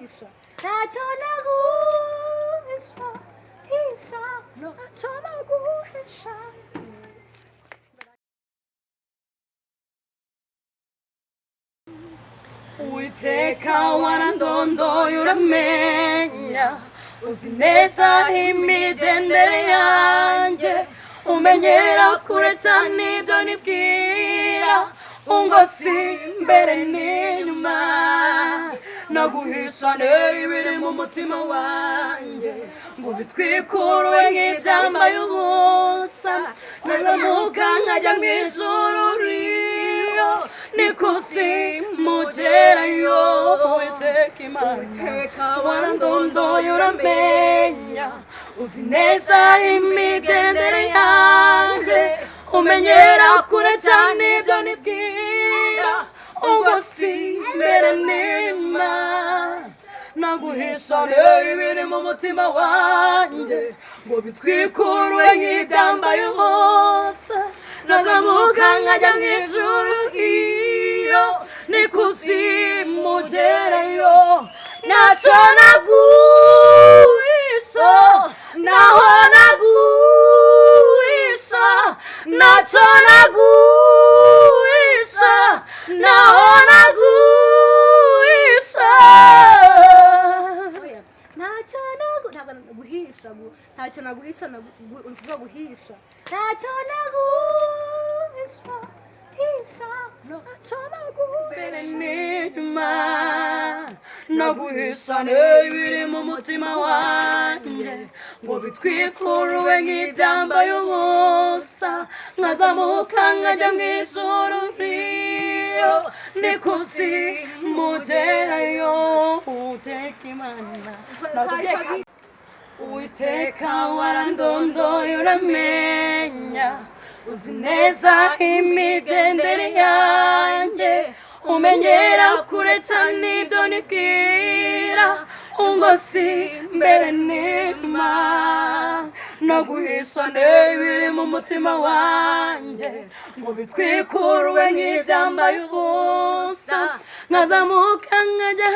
naguhisha ntacyo naguhisha hisha ntacyo naguhisha. Uwiteka warandondoye uramenya, uzi neza imigendere yanjye, umenyera kure cyane ibyo nibwira, ungosi imbere n'inyuma, naguhisha ibiri mu mutima wanjye ngo bitwikuruwe nk'ibyambaye ubusa, nazamuka nkajya mu ijuru riyo n'ikuzimu ugerayo. Uwiteka Imana warandondoye uramenya, uzi neza imigendere yanjye, umenyera kure cyane ibyo nibwira, ungosi imbere n'inyuma, naguhisha ibiri mu mutima wanjye ngo bitwikuruwe nk'ibyambaye ubusa, nazamuka nkajya mu ijuru iyo n'ikuzimu ugerayo. Ntacyo naguhisha, naho naguhisha, ntacyo naguhisha, naho naguhisha, ntacyo naguhisha, ntacyo naguhisha, uvuga guhisha, ntacyo naguhisha, hisha ntacyo naguhisha n'inyuma, naguhisha ibiri mu mutima wanjye ngo bitwikuruwe nk'ibyambaye ubusa, nkazamuka nkajya mu ijuru riyo n'ikuzimu ugerayo. Uwiteka Imana Uwiteka warandondoye uramenya, uzi neza imigendere yanjye, umenyera kure cyane ibyo nibwira, ungosi imbere n'inyuma, naguhisha ibiri mu mutima wanjye ngo bitwikuruwe nk'ibyambaye ubusa, nkazamuka nkajya